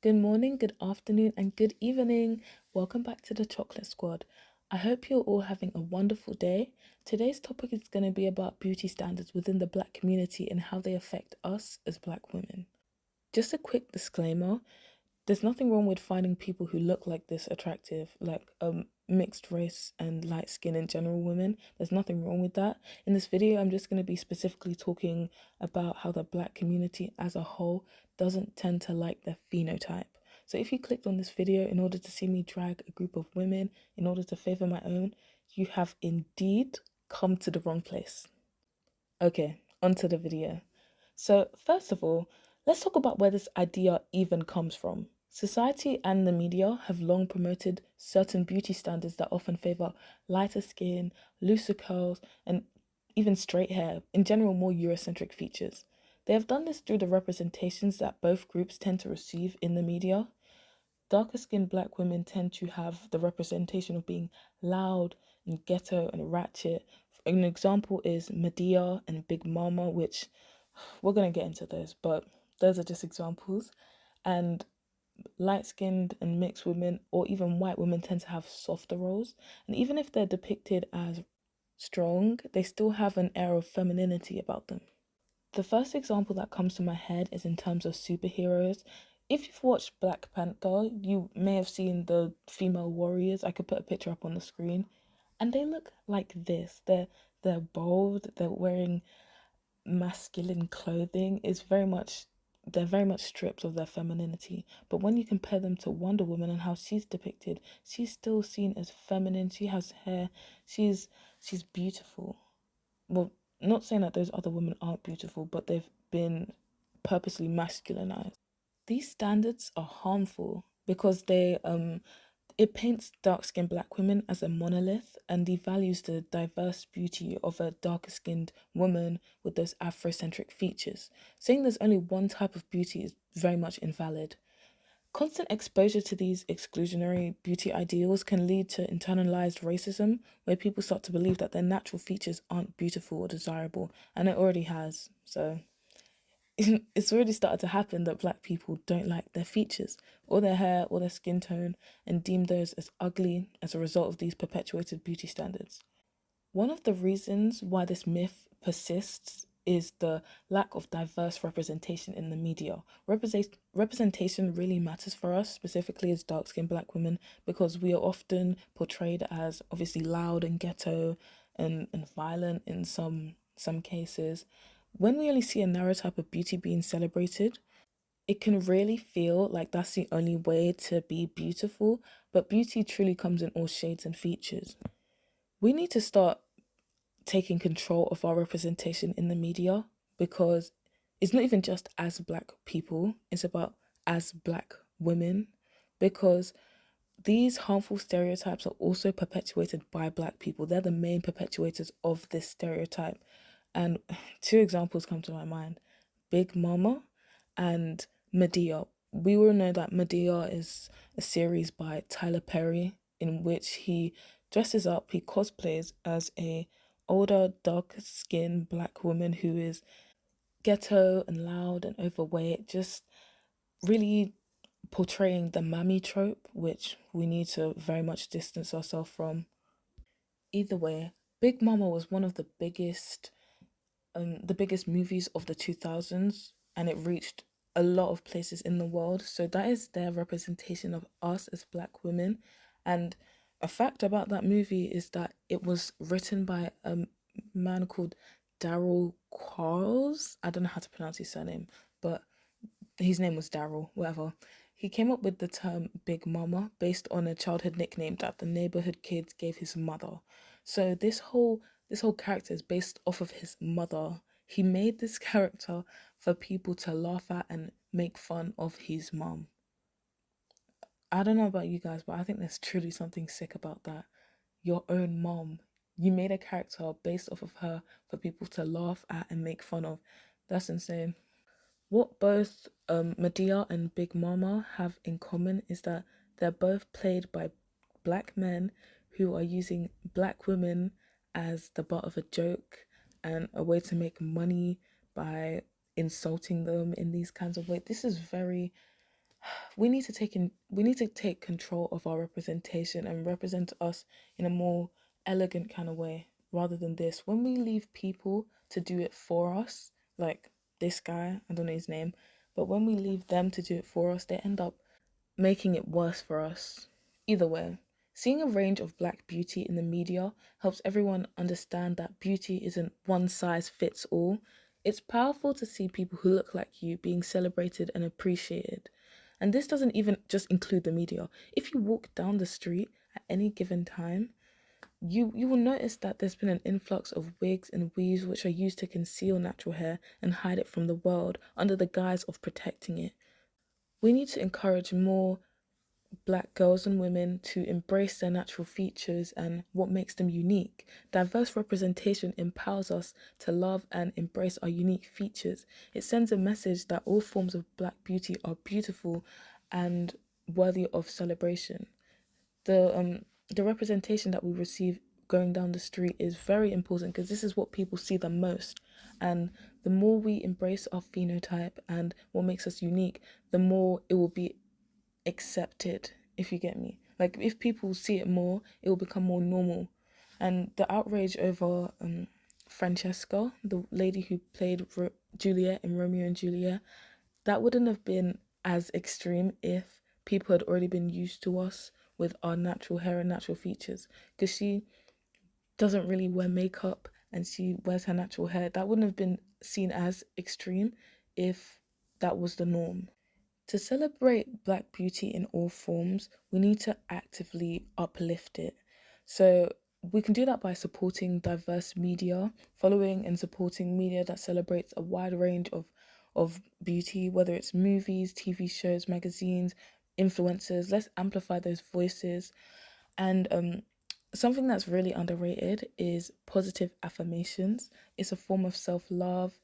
Good morning, good afternoon, and good evening. Welcome back to the Chocolate Squad. I hope you're all having a wonderful day. Today's topic is going to be about beauty standards within the Black community and how they affect us as Black women. Just a quick disclaimer, there's nothing wrong with finding people who look like this attractive, like mixed race and light skin in general women. There's nothing wrong with that. In this video, I'm just going to be specifically talking about how the Black community as a whole doesn't tend to like their phenotype. So if you clicked on this video in order to see me drag a group of women in order to favor my own, you have indeed come to the wrong place. Okay, onto the video. So first of all, let's talk about where this idea even comes from. Society and the media have long promoted certain beauty standards that often favor lighter skin, looser curls, and even straight hair, in general more Eurocentric features. They have done this through the representations that both groups tend to receive in the media. Darker skinned Black women tend to have the representation of being loud and ghetto and ratchet. An example is Medea and Big Mama, which we're going to get into those, but those are just examples. And light skinned and mixed women, or even white women, tend to have softer roles. And even if they're depicted as strong, they still have an air of femininity about them. The first example that comes to my head is in terms of superheroes. If you've watched Black Panther, you may have seen the female warriors. I could put a picture up on the screen, and they look like this. They're bold. They're wearing masculine clothing. They're very much stripped of their femininity. But when you compare them to Wonder Woman and how she's depicted, she's still seen as feminine. She has hair. She's beautiful. Well, not saying that those other women aren't beautiful, but they've been purposely masculinized. These standards are harmful because it paints dark-skinned Black women as a monolith and devalues the diverse beauty of a darker-skinned woman with those Afrocentric features. Saying there's only one type of beauty is very much invalid. Constant exposure to these exclusionary beauty ideals can lead to internalized racism, where people start to believe that their natural features aren't beautiful or desirable, and it already has. So it's already started to happen that Black people don't like their features, or their hair, or their skin tone, and deem those as ugly as a result of these perpetuated beauty standards. One of the reasons why this myth persists is the lack of diverse representation in the media. Representation really matters for us, specifically as dark-skinned Black women, because we are often portrayed as obviously loud and ghetto and violent in some cases. When we only see a narrow type of beauty being celebrated, it can really feel like that's the only way to be beautiful, but beauty truly comes in all shades and features. We need to start taking control of our representation in the media, because it's not even just as Black people, it's about as Black women, because these harmful stereotypes are also perpetuated by Black people. They're the main perpetuators of this stereotype. And two examples come to my mind: Big Mama and Medea. We all know that Medea is a series by Tyler Perry in which he dresses up, he cosplays as a older, dark-skinned Black woman who is ghetto and loud and overweight, just really portraying the mammy trope, which we need to very much distance ourselves from. Either way, Big Mama was one of the biggest movies of the 2000s, and it reached a lot of places in the world. So that is their representation of us as Black women. And a fact about that movie is that it was written by a man called Daryl Quarles. I don't know how to pronounce his surname, but his name was Daryl, whatever. He came up with the term Big Mama based on a childhood nickname that the neighborhood kids gave his mother. So this whole character is based off of his mother. He made this character for people to laugh at and make fun of his mom. I don't know about you guys, but I think there's truly something sick about that. Your own mom. You made a character based off of her for people to laugh at and make fun of. That's insane. What both Medea and Big Mama have in common is that they're both played by Black men who are using Black women as the butt of a joke and a way to make money by insulting them in these kinds of ways. This is very, we need to take control of our representation and represent us in a more elegant kind of way rather than this. When we leave people to do it for us, like this guy, I don't know his name, but when we leave them to do it for us, they end up making it worse for us. Either way, seeing a range of black beauty in the media helps everyone understand that beauty isn't one size fits all. It's powerful to see people who look like you being celebrated and appreciated. And this doesn't even just include the media. If you walk down the street at any given time, you will notice that there's been an influx of wigs and weaves which are used to conceal natural hair and hide it from the world under the guise of protecting it. We need to encourage more black girls and women to embrace their natural features and what makes them unique. Diverse representation empowers us to love and embrace our unique features. It sends a message that all forms of black beauty are beautiful and worthy of celebration. The representation that we receive going down the street is very important because this is what people see the most. And the more we embrace our phenotype and what makes us unique, the more it will be accepted, if you get me. Like, if people see it more, it will become more normal. And the outrage over Francesca, the lady who played Juliet in Romeo and Juliet, that wouldn't have been as extreme if people had already been used to us with our natural hair and natural features. Because she doesn't really wear makeup and she wears her natural hair. That wouldn't have been seen as extreme if that was the norm. To celebrate Black beauty in all forms, we need to actively uplift it. So we can do that by supporting diverse media, following and supporting media that celebrates a wide range of beauty, whether it's movies, TV shows, magazines, influencers. Let's amplify those voices. And something that's really underrated is positive affirmations. It's a form of self-love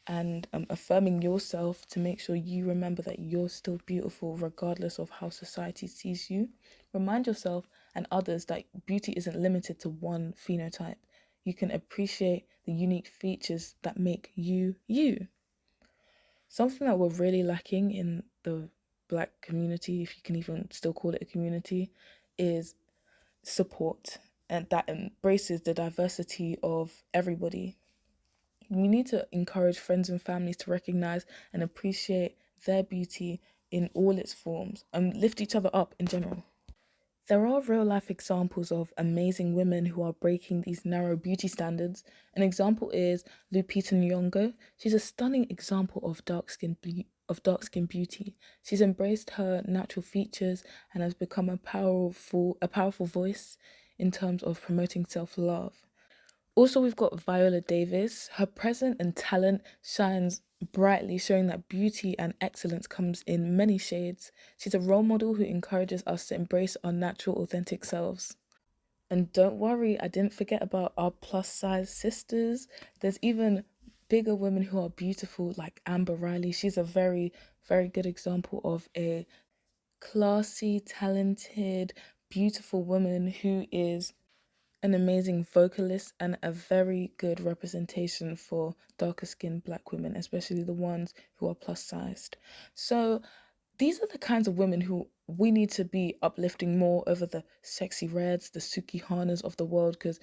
and affirming yourself to make sure you remember that you're still beautiful regardless of how society sees you. Remind yourself and others that beauty isn't limited to one phenotype. You can appreciate the unique features that make you you. Something that we're really lacking in the Black community, if you can even still call it a community, is support, and that embraces the diversity of everybody. We need to encourage friends and families to recognize and appreciate their beauty in all its forms and lift each other up in general. There are real life examples of amazing women who are breaking these narrow beauty standards. An example is Lupita Nyong'o. She's a stunning example of dark skin beauty. She's embraced her natural features and has become a powerful voice in terms of promoting self-love. Also, we've got Viola Davis. Her presence and talent shines brightly, showing that beauty and excellence comes in many shades. She's a role model who encourages us to embrace our natural, authentic selves. And don't worry, I didn't forget about our plus size sisters. There's even bigger women who are beautiful, like Amber Riley. She's a very, very good example of a classy, talented, beautiful woman who is an amazing vocalist and a very good representation for darker skinned Black women, especially the ones who are plus sized. So these are the kinds of women who we need to be uplifting more over the sexy reds, the Suki Hanas of the world, because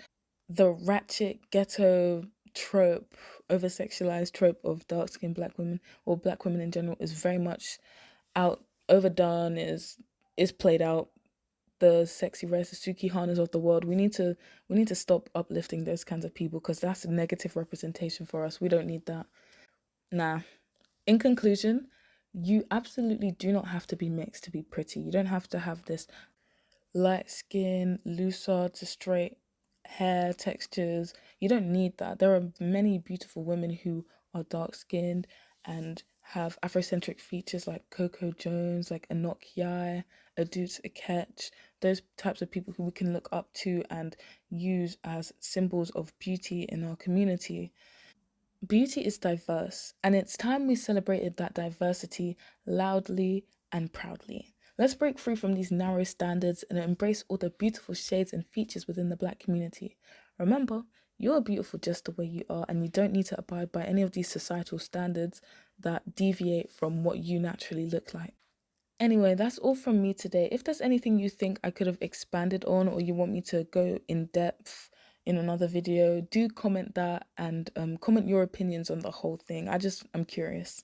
the ratchet ghetto trope, over sexualized trope of dark skinned Black women or Black women in general is very much out overdone, is played out. The sexy reds, the Suki Hanas of the world. We need to stop uplifting those kinds of people because that's a negative representation for us. We don't need that. Nah. In conclusion, you absolutely do not have to be mixed to be pretty. You don't have to have this light skin, looser to straight hair textures. You don't need that. There are many beautiful women who are dark skinned and have Afrocentric features like Coco Jones, like Anok Yai, Adut Akech, those types of people who we can look up to and use as symbols of beauty in our community. Beauty is diverse, and it's time we celebrated that diversity loudly and proudly. Let's break free from these narrow standards and embrace all the beautiful shades and features within the Black community. Remember, you're beautiful just the way you are, and you don't need to abide by any of these societal standards that deviate from what you naturally look like. Anyway, that's all from me today. If there's anything you think I could have expanded on or you want me to go in depth in another video, do comment that and comment your opinions on the whole thing. I'm curious.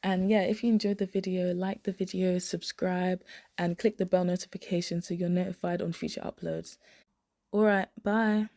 And yeah, if you enjoyed the video, like the video, subscribe, and click the bell notification so you're notified on future uploads. All right, bye.